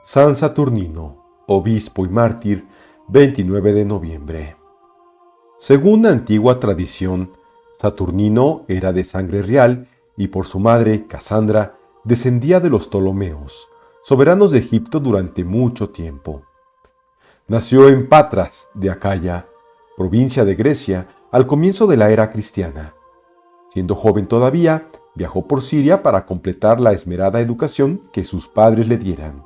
San Saturnino, obispo y mártir, 29 de noviembre. Según la antigua tradición, Saturnino era de sangre real y por su madre, Casandra, descendía de los Ptolomeos, soberanos de Egipto durante mucho tiempo. Nació en Patras de Acaya, provincia de Grecia, al comienzo de la era cristiana. Siendo joven todavía, viajó por Siria para completar la esmerada educación que sus padres le dieran.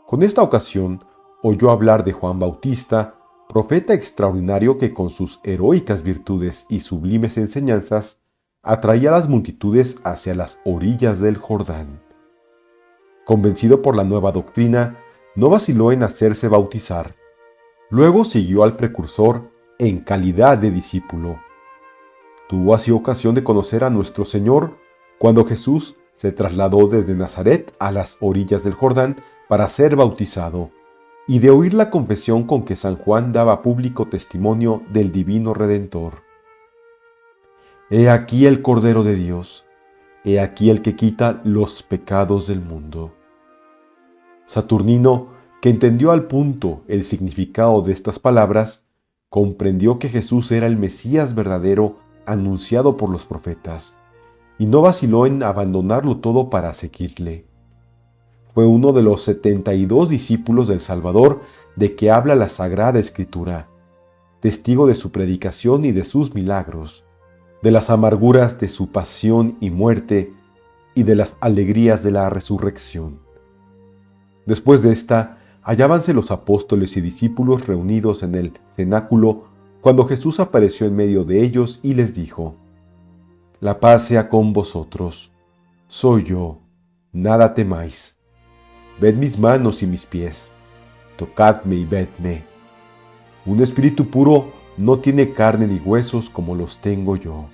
Con esta ocasión, oyó hablar de Juan Bautista, profeta extraordinario que con sus heroicas virtudes y sublimes enseñanzas atraía a las multitudes hacia las orillas del Jordán. Convencido por la nueva doctrina, no vaciló en hacerse bautizar. Luego siguió al precursor en calidad de discípulo. Tuvo así ocasión de conocer a nuestro Señor cuando Jesús se trasladó desde Nazaret a las orillas del Jordán para ser bautizado, y de oír la confesión con que San Juan daba público testimonio del Divino Redentor. He aquí el Cordero de Dios, he aquí el que quita los pecados del mundo. Saturnino, que entendió al punto el significado de estas palabras, comprendió que Jesús era el Mesías verdadero anunciado por los profetas, y no vaciló en abandonarlo todo para seguirle. Fue uno de los 72 discípulos del Salvador de que habla la Sagrada Escritura, testigo de su predicación y de sus milagros, de las amarguras de su pasión y muerte y de las alegrías de la resurrección. Después de esta, hallábanse los apóstoles y discípulos reunidos en el cenáculo cuando Jesús apareció en medio de ellos y les dijo: La paz sea con vosotros. Soy yo, nada temáis. Ved mis manos y mis pies, tocadme y vedme. Un espíritu puro no tiene carne ni huesos como los tengo yo.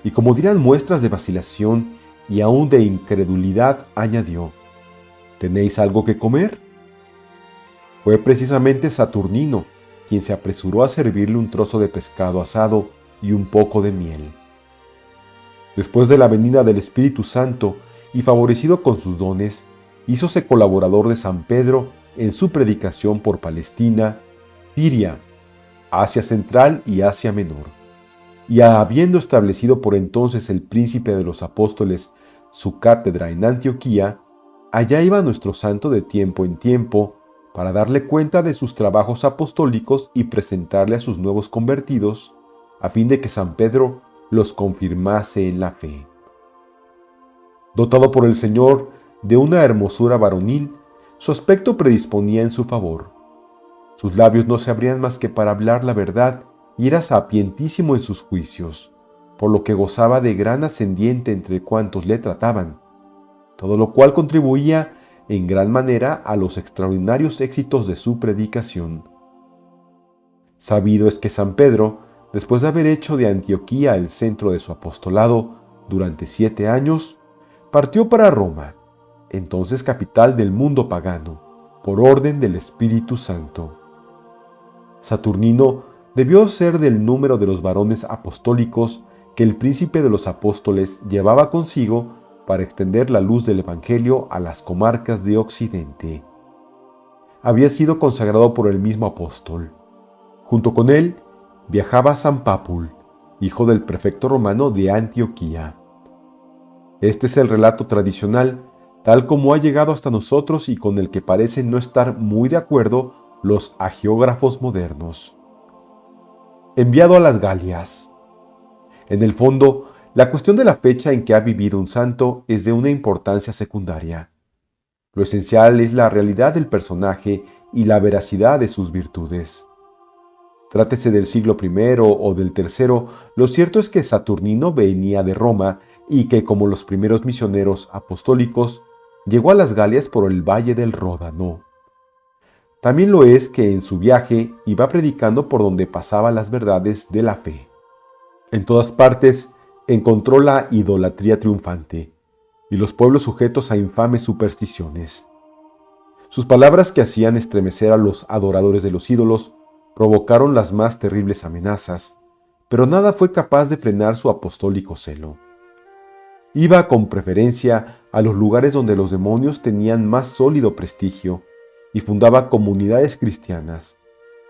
Y como dirán muestras de vacilación y aún de incredulidad, añadió: ¿Tenéis algo que comer? Fue precisamente Saturnino quien se apresuró a servirle un trozo de pescado asado y un poco de miel. Después de la venida del Espíritu Santo y favorecido con sus dones, hízose colaborador de San Pedro en su predicación por Palestina, Siria, Asia Central y Asia Menor. Y habiendo establecido por entonces el príncipe de los apóstoles su cátedra en Antioquía, allá iba nuestro santo de tiempo en tiempo para darle cuenta de sus trabajos apostólicos y presentarle a sus nuevos convertidos, a fin de que San Pedro los confirmase en la fe. Dotado por el Señor de una hermosura varonil, su aspecto predisponía en su favor. Sus labios no se abrían más que para hablar la verdad y era sapientísimo en sus juicios, por lo que gozaba de gran ascendiente entre cuantos le trataban, todo lo cual contribuía en gran manera a los extraordinarios éxitos de su predicación. Sabido es que San Pedro, después de haber hecho de Antioquía el centro de su apostolado durante 7 años, partió para Roma, entonces capital del mundo pagano, por orden del Espíritu Santo. Saturnino debió ser del número de los varones apostólicos que el príncipe de los apóstoles llevaba consigo para extender la luz del Evangelio a las comarcas de Occidente. Había sido consagrado por el mismo apóstol. Junto con él viajaba San Pápul, hijo del prefecto romano de Antioquía. Este es el relato tradicional, tal como ha llegado hasta nosotros y con el que parecen no estar muy de acuerdo los hagiógrafos modernos. Enviado a las Galias. En el fondo, la cuestión de la fecha en que ha vivido un santo es de una importancia secundaria. Lo esencial es la realidad del personaje y la veracidad de sus virtudes. Trátese del siglo I o del III, lo cierto es que Saturnino venía de Roma y que, como los primeros misioneros apostólicos, llegó a las Galias por el valle del Ródano. También lo es que en su viaje iba predicando por donde pasaba las verdades de la fe. En todas partes encontró la idolatría triunfante y los pueblos sujetos a infames supersticiones. Sus palabras, que hacían estremecer a los adoradores de los ídolos, provocaron las más terribles amenazas, pero nada fue capaz de frenar su apostólico celo. Iba con preferencia a los lugares donde los demonios tenían más sólido prestigio y fundaba comunidades cristianas,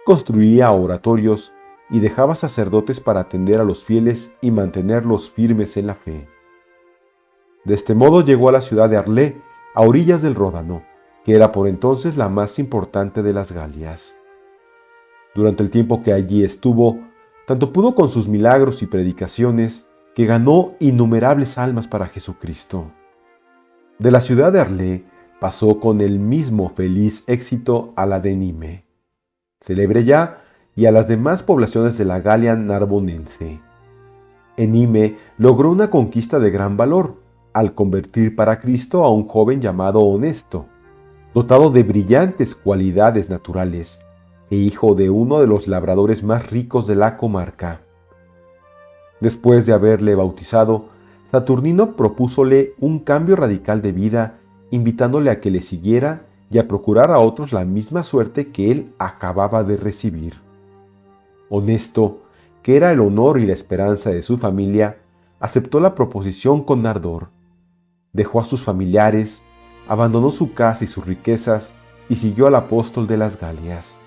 construía oratorios y dejaba sacerdotes para atender a los fieles y mantenerlos firmes en la fe. De este modo llegó a la ciudad de Arlé, a orillas del Ródano, que era por entonces la más importante de las Galias. Durante el tiempo que allí estuvo, tanto pudo con sus milagros y predicaciones, que ganó innumerables almas para Jesucristo. De la ciudad de Arlé pasó con el mismo feliz éxito a la de Nime, célebre ya, y a las demás poblaciones de la Galia narbonense. En Nime logró una conquista de gran valor, al convertir para Cristo a un joven llamado Honesto, dotado de brillantes cualidades naturales, e hijo de uno de los labradores más ricos de la comarca. Después de haberle bautizado, Saturnino propúsole un cambio radical de vida, invitándole a que le siguiera y a procurar a otros la misma suerte que él acababa de recibir. Honesto, que era el honor y la esperanza de su familia, aceptó la proposición con ardor. Dejó a sus familiares, abandonó su casa y sus riquezas y siguió al apóstol de las Galias.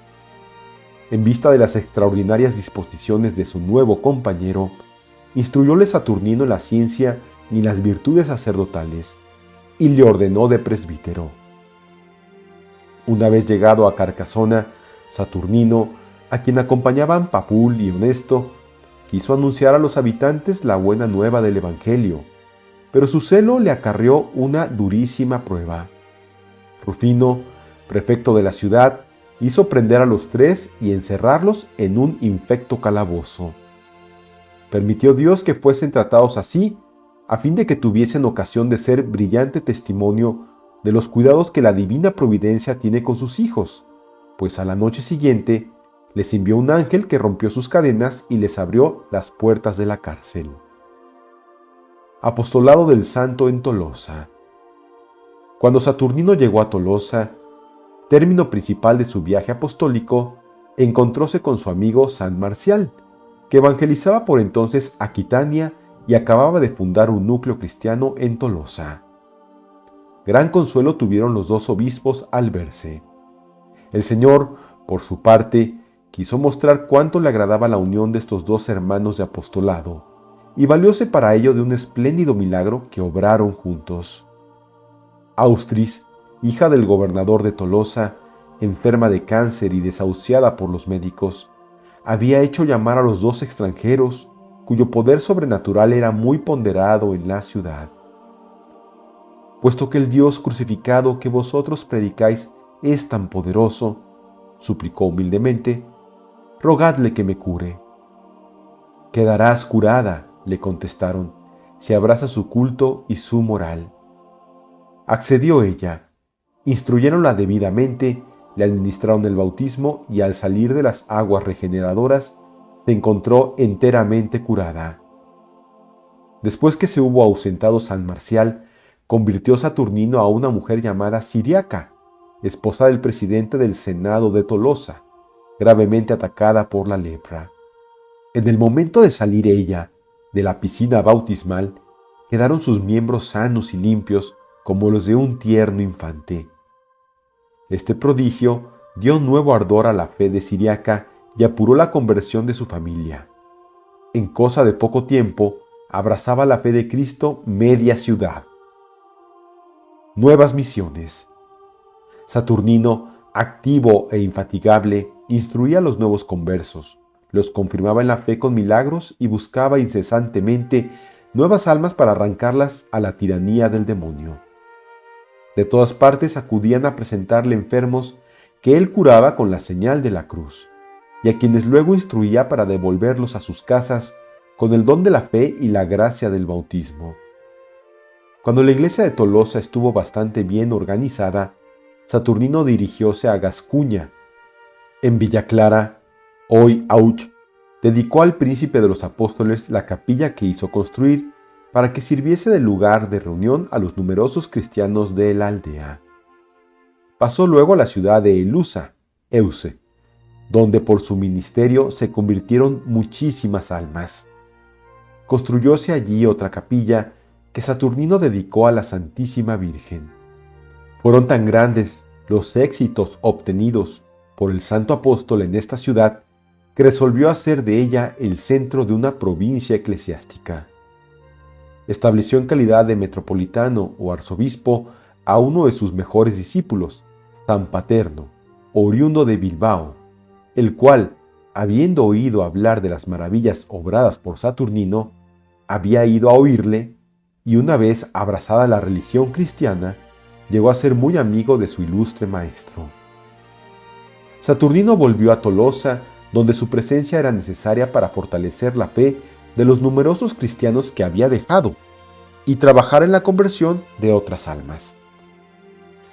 En vista de las extraordinarias disposiciones de su nuevo compañero, instruyóle Saturnino en la ciencia y las virtudes sacerdotales, y le ordenó de presbítero. Una vez llegado a Carcasona, Saturnino, a quien acompañaban Papul y Honesto, quiso anunciar a los habitantes la buena nueva del Evangelio, pero su celo le acarreó una durísima prueba. Rufino, prefecto de la ciudad, hizo prender a los tres y encerrarlos en un infecto calabozo. Permitió Dios que fuesen tratados así, a fin de que tuviesen ocasión de ser brillante testimonio de los cuidados que la divina providencia tiene con sus hijos, pues a la noche siguiente les envió un ángel que rompió sus cadenas y les abrió las puertas de la cárcel. Apostolado del Santo en Tolosa. Cuando Saturnino llegó a Tolosa, término principal de su viaje apostólico, encontróse con su amigo San Marcial, que evangelizaba por entonces Aquitania y acababa de fundar un núcleo cristiano en Tolosa. Gran consuelo tuvieron los dos obispos al verse. El Señor, por su parte, quiso mostrar cuánto le agradaba la unión de estos dos hermanos de apostolado, y valióse para ello de un espléndido milagro que obraron juntos. Austris, hija del gobernador de Tolosa, enferma de cáncer y desahuciada por los médicos, había hecho llamar a los dos extranjeros, cuyo poder sobrenatural era muy ponderado en la ciudad. Puesto que el Dios crucificado que vosotros predicáis es tan poderoso, suplicó humildemente, rogadle que me cure. Quedarás curada, le contestaron, si abraza su culto y su moral. Accedió ella, instruyéronla debidamente, le administraron el bautismo y al salir de las aguas regeneradoras se encontró enteramente curada. Después que se hubo ausentado San Marcial, convirtió Saturnino a una mujer llamada Siriaca, esposa del presidente del Senado de Tolosa, gravemente atacada por la lepra. En el momento de salir ella de la piscina bautismal, quedaron sus miembros sanos y limpios como los de un tierno infante. Este prodigio dio nuevo ardor a la fe de Siriaca y apuró la conversión de su familia. En cosa de poco tiempo, abrazaba la fe de Cristo media ciudad. Nuevas misiones. Saturnino, activo e infatigable, instruía a los nuevos conversos, los confirmaba en la fe con milagros y buscaba incesantemente nuevas almas para arrancarlas a la tiranía del demonio. De todas partes acudían a presentarle enfermos que él curaba con la señal de la cruz, y a quienes luego instruía para devolverlos a sus casas con el don de la fe y la gracia del bautismo. Cuando la iglesia de Tolosa estuvo bastante bien organizada, Saturnino dirigióse a Gascuña. En Villa Clara, hoy Auch, dedicó al príncipe de los apóstoles la capilla que hizo construir para que sirviese de lugar de reunión a los numerosos cristianos de la aldea. Pasó luego a la ciudad de Elusa, Euse, donde por su ministerio se convirtieron muchísimas almas. Construyóse allí otra capilla que Saturnino dedicó a la Santísima Virgen. Fueron tan grandes los éxitos obtenidos por el santo apóstol en esta ciudad que resolvió hacer de ella el centro de una provincia eclesiástica. Estableció en calidad de metropolitano o arzobispo a uno de sus mejores discípulos, San Paterno, oriundo de Bilbao, el cual, habiendo oído hablar de las maravillas obradas por Saturnino, había ido a oírle y una vez abrazada la religión cristiana, llegó a ser muy amigo de su ilustre maestro. Saturnino volvió a Tolosa, donde su presencia era necesaria para fortalecer la fe de los numerosos cristianos que había dejado y trabajar en la conversión de otras almas.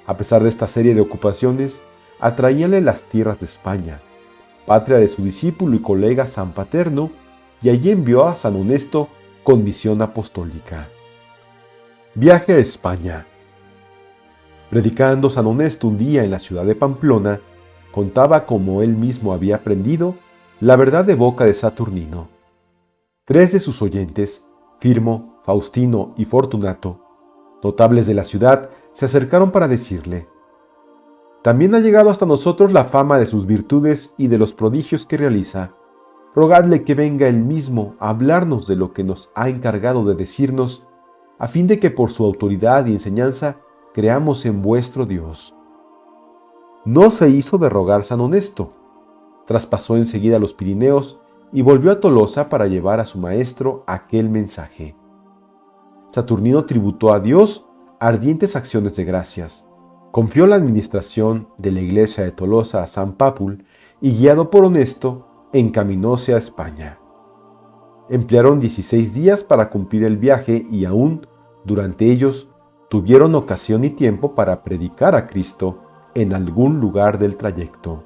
A pesar de esta serie de ocupaciones, atraíanle las tierras de España, patria de su discípulo y colega San Paterno, y allí envió a San Honesto con misión apostólica. Viaje a España. Predicando San Honesto un día en la ciudad de Pamplona, contaba como él mismo había aprendido la verdad de boca de Saturnino. 3 de sus oyentes, Firmo, Faustino y Fortunato, notables de la ciudad, se acercaron para decirle: «También ha llegado hasta nosotros la fama de sus virtudes y de los prodigios que realiza. Rogadle que venga él mismo a hablarnos de lo que nos ha encargado de decirnos, a fin de que por su autoridad y enseñanza creamos en vuestro Dios». No se hizo de rogar San Honesto. Traspasó enseguida los Pirineos y volvió a Tolosa para llevar a su maestro aquel mensaje. Saturnino tributó a Dios ardientes acciones de gracias. Confió la administración de la iglesia de Tolosa a San Pápul y, guiado por Honesto, encaminóse a España. Emplearon 16 días para cumplir el viaje y aún, durante ellos, tuvieron ocasión y tiempo para predicar a Cristo en algún lugar del trayecto.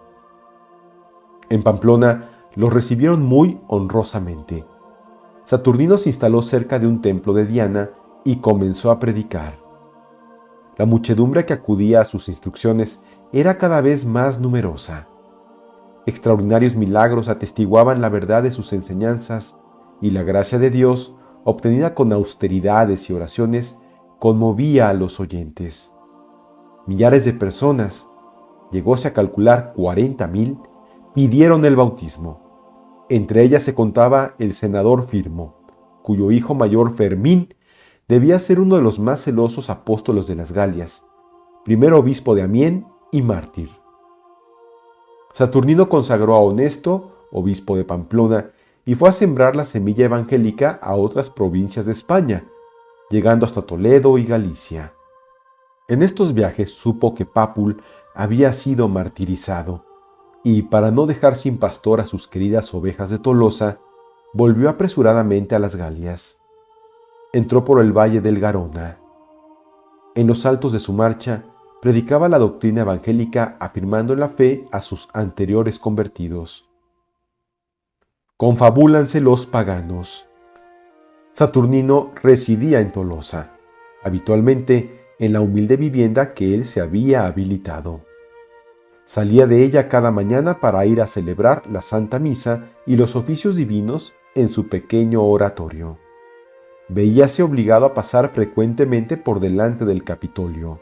En Pamplona los recibieron muy honrosamente. Saturnino se instaló cerca de un templo de Diana y comenzó a predicar. La muchedumbre que acudía a sus instrucciones era cada vez más numerosa. Extraordinarios milagros atestiguaban la verdad de sus enseñanzas y la gracia de Dios, obtenida con austeridades y oraciones, conmovía a los oyentes. Millares de personas, llegóse a calcular 40,000, pidieron el bautismo. Entre ellas se contaba el senador Firmo, cuyo hijo mayor Fermín debía ser uno de los más celosos apóstolos de las Galias, primer obispo de Amiens y mártir. Saturnino consagró a Honesto, obispo de Pamplona, y fue a sembrar la semilla evangélica a otras provincias de España, llegando hasta Toledo y Galicia. En estos viajes supo que Pápul había sido martirizado, y para no dejar sin pastor a sus queridas ovejas de Tolosa, volvió apresuradamente a las Galias. Entró por el valle del Garona. En los altos de su marcha, predicaba la doctrina evangélica afirmando en la fe a sus anteriores convertidos. Confabúlanse los paganos. Saturnino residía en Tolosa, habitualmente en la humilde vivienda que él se había habilitado. Salía de ella cada mañana para ir a celebrar la Santa Misa y los oficios divinos en su pequeño oratorio. Veíase obligado a pasar frecuentemente por delante del Capitolio.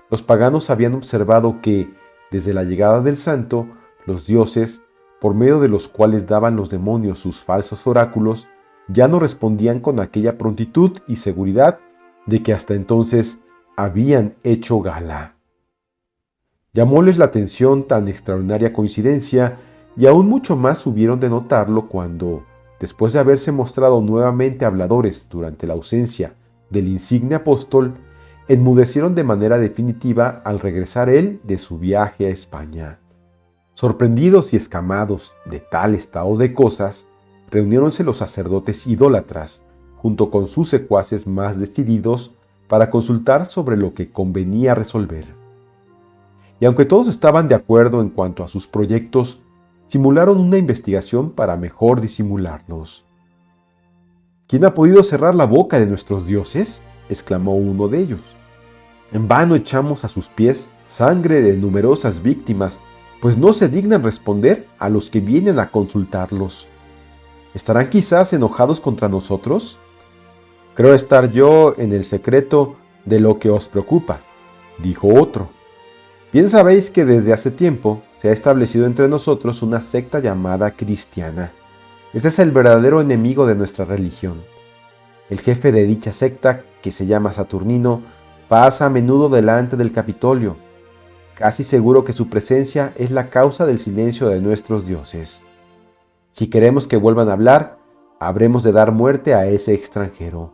Los paganos habían observado que, desde la llegada del santo, los dioses, por medio de los cuales daban los demonios sus falsos oráculos, ya no respondían con aquella prontitud y seguridad de que hasta entonces habían hecho gala. Llamóles la atención tan extraordinaria coincidencia y aún mucho más hubieron de notarlo cuando, después de haberse mostrado nuevamente habladores durante la ausencia del insigne apóstol, enmudecieron de manera definitiva al regresar él de su viaje a España. Sorprendidos y escamados de tal estado de cosas, reuniéronse los sacerdotes idólatras, junto con sus secuaces más decididos, para consultar sobre lo que convenía resolver. Y aunque todos estaban de acuerdo en cuanto a sus proyectos, simularon una investigación para mejor disimularlos. ¿Quién ha podido cerrar la boca de nuestros dioses?, exclamó uno de ellos. En vano echamos a sus pies sangre de numerosas víctimas, pues no se dignan responder a los que vienen a consultarlos. ¿Estarán quizás enojados contra nosotros? Creo estar yo en el secreto de lo que os preocupa, dijo otro. Bien sabéis que desde hace tiempo se ha establecido entre nosotros una secta llamada cristiana. Ese es el verdadero enemigo de nuestra religión. El jefe de dicha secta, que se llama Saturnino, pasa a menudo delante del Capitolio. Casi seguro que su presencia es la causa del silencio de nuestros dioses. Si queremos que vuelvan a hablar, habremos de dar muerte a ese extranjero.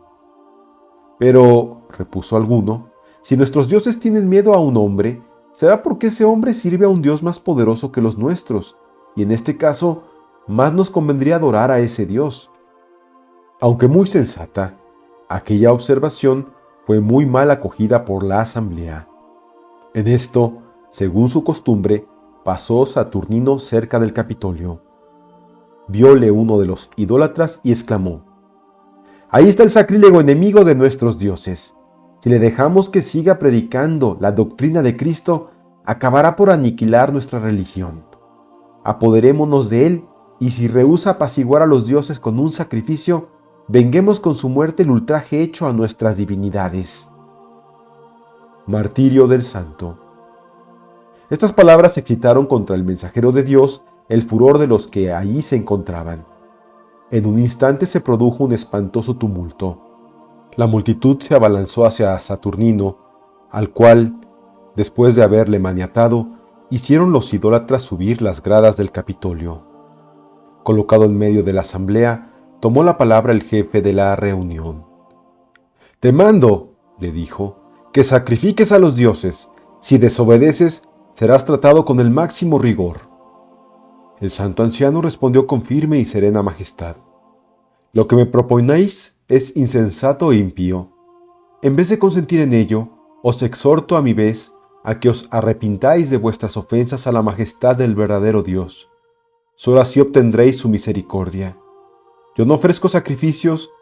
Pero, repuso alguno, si nuestros dioses tienen miedo a un hombre, será porque ese hombre sirve a un dios más poderoso que los nuestros, y en este caso, más nos convendría adorar a ese dios. Aunque muy sensata, aquella observación fue muy mal acogida por la asamblea. En esto, según su costumbre, pasó Saturnino cerca del Capitolio. Vióle uno de los idólatras y exclamó: «Ahí está el sacrílego enemigo de nuestros dioses. Si le dejamos que siga predicando la doctrina de Cristo, acabará por aniquilar nuestra religión. Apoderémonos de él, y si rehúsa apaciguar a los dioses con un sacrificio, venguemos con su muerte el ultraje hecho a nuestras divinidades». Martirio del Santo. Estas palabras excitaron contra el mensajero de Dios el furor de los que allí se encontraban. En un instante se produjo un espantoso tumulto. La multitud se abalanzó hacia Saturnino, al cual, después de haberle maniatado, hicieron los idólatras subir las gradas del Capitolio. Colocado en medio de la asamblea, tomó la palabra el jefe de la reunión. «Te mando», le dijo, «que sacrifiques a los dioses. Si desobedeces, serás tratado con el máximo rigor». El santo anciano respondió con firme y serena majestad: «Lo que me proponéis es insensato e impío. En vez de consentir en ello, os exhorto a mi vez a que os arrepintáis de vuestras ofensas a la majestad del verdadero Dios. Solo así obtendréis su misericordia. Yo no ofrezco sacrificios,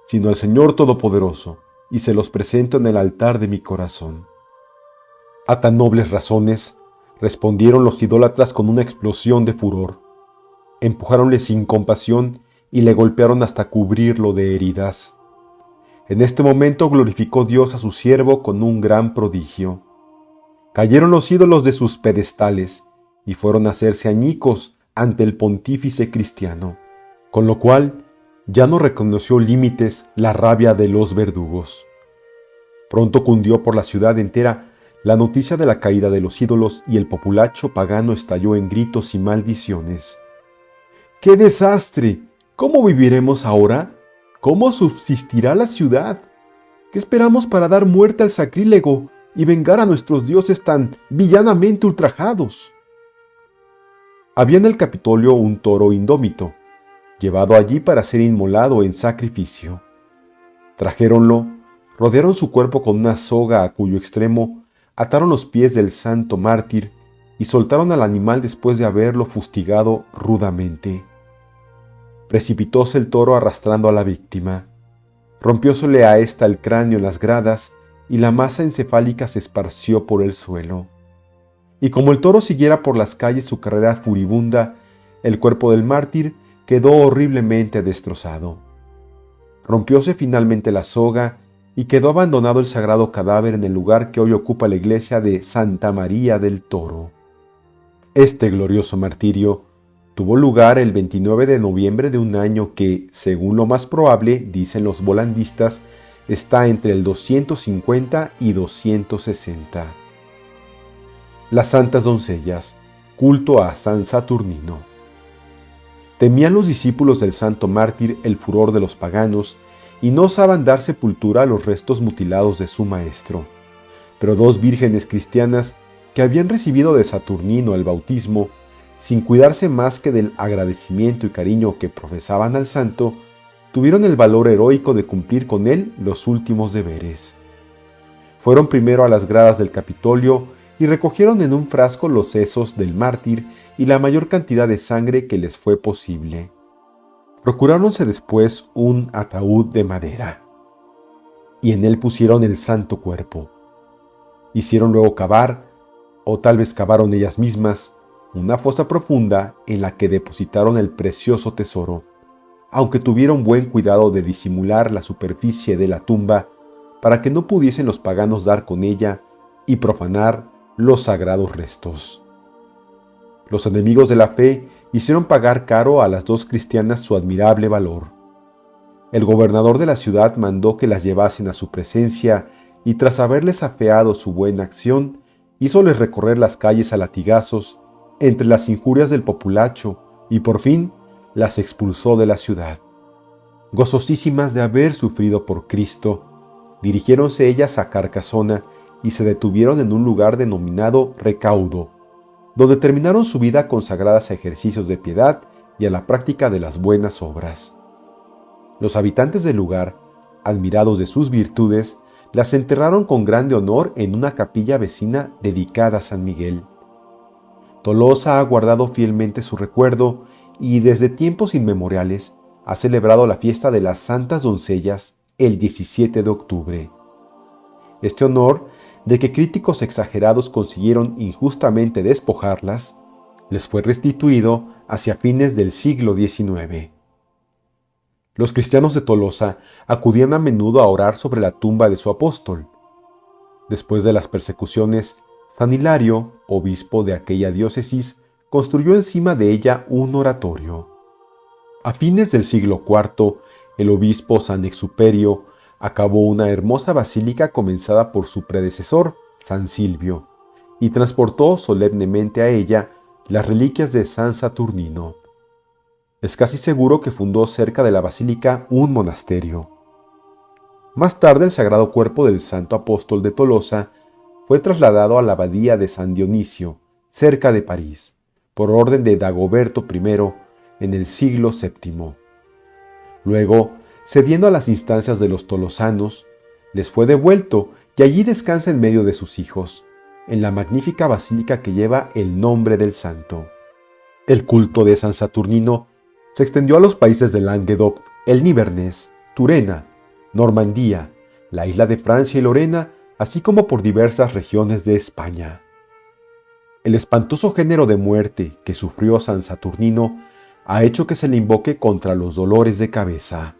sino al Señor Todopoderoso, y se los presento en el altar de mi corazón». A tan nobles razones, respondieron los idólatras con una explosión de furor. Empujáronle sin compasión y le golpearon hasta cubrirlo de heridas. En este momento glorificó Dios a su siervo con un gran prodigio. Cayeron los ídolos de sus pedestales y fueron a hacerse añicos ante el pontífice cristiano, con lo cual ya no reconoció límites la rabia de los verdugos. Pronto cundió por la ciudad entera la noticia de la caída de los ídolos y el populacho pagano estalló en gritos y maldiciones. «¡Qué desastre! ¿Cómo viviremos ahora? ¿Cómo subsistirá la ciudad? ¿Qué esperamos para dar muerte al sacrílego y vengar a nuestros dioses tan villanamente ultrajados?» Había en el Capitolio un toro indómito, llevado allí para ser inmolado en sacrificio. Trajéronlo, rodearon su cuerpo con una soga a cuyo extremo ataron los pies del santo mártir y soltaron al animal después de haberlo fustigado rudamente. Precipitóse el toro arrastrando a la víctima. Rompiósele a ésta el cráneo en las gradas y la masa encefálica se esparció por el suelo. Y como el toro siguiera por las calles su carrera furibunda, el cuerpo del mártir quedó horriblemente destrozado. Rompióse finalmente la soga y quedó abandonado el sagrado cadáver en el lugar que hoy ocupa la iglesia de Santa María del Toro. Este glorioso martirio tuvo lugar el 29 de noviembre de un año que, según lo más probable, dicen los volandistas, está entre el 250 y 260. Las santas doncellas, culto a San Saturnino. Temían los discípulos del santo mártir el furor de los paganos y no osaban dar sepultura a los restos mutilados de su maestro. Pero dos vírgenes cristianas que habían recibido de Saturnino el bautismo, sin cuidarse más que del agradecimiento y cariño que profesaban al santo, tuvieron el valor heroico de cumplir con él los últimos deberes. Fueron primero a las gradas del Capitolio y recogieron en un frasco los sesos del mártir y la mayor cantidad de sangre que les fue posible. Procuráronse después un ataúd de madera, y en él pusieron el santo cuerpo. Hicieron luego cavar, o tal vez cavaron ellas mismas, una fosa profunda en la que depositaron el precioso tesoro, aunque tuvieron buen cuidado de disimular la superficie de la tumba para que no pudiesen los paganos dar con ella y profanar los sagrados restos. Los enemigos de la fe hicieron pagar caro a las dos cristianas su admirable valor. El gobernador de la ciudad mandó que las llevasen a su presencia y tras haberles afeado su buena acción, hízoles recorrer las calles a latigazos entre las injurias del populacho y por fin las expulsó de la ciudad. Gozosísimas de haber sufrido por Cristo, dirigiéronse ellas a Carcasona y se detuvieron en un lugar denominado Recaudo, donde terminaron su vida consagradas a ejercicios de piedad y a la práctica de las buenas obras. Los habitantes del lugar, admirados de sus virtudes, las enterraron con grande honor en una capilla vecina dedicada a San Miguel. Tolosa ha guardado fielmente su recuerdo y desde tiempos inmemoriales ha celebrado la fiesta de las Santas Doncellas el 17 de octubre. Este honor, de que críticos exagerados consiguieron injustamente despojarlas, les fue restituido hacia fines del siglo XIX. Los cristianos de Tolosa acudían a menudo a orar sobre la tumba de su apóstol. Después de las persecuciones, San Hilario, obispo de aquella diócesis, construyó encima de ella un oratorio. A fines del siglo IV, el obispo San Exuperio acabó una hermosa basílica comenzada por su predecesor, San Silvio, y transportó solemnemente a ella las reliquias de San Saturnino. Es casi seguro que fundó cerca de la basílica un monasterio. Más tarde el sagrado cuerpo del santo apóstol de Tolosa fue trasladado a la abadía de San Dionisio, cerca de París, por orden de Dagoberto I en el siglo VII. Luego, cediendo a las instancias de los tolosanos, les fue devuelto y allí descansa en medio de sus hijos, en la magnífica basílica que lleva el nombre del santo. El culto de San Saturnino se extendió a los países de Languedoc, el Nivernés, Turena, Normandía, la isla de Francia y Lorena, así como por diversas regiones de España. El espantoso género de muerte que sufrió San Saturnino ha hecho que se le invoque contra los dolores de cabeza.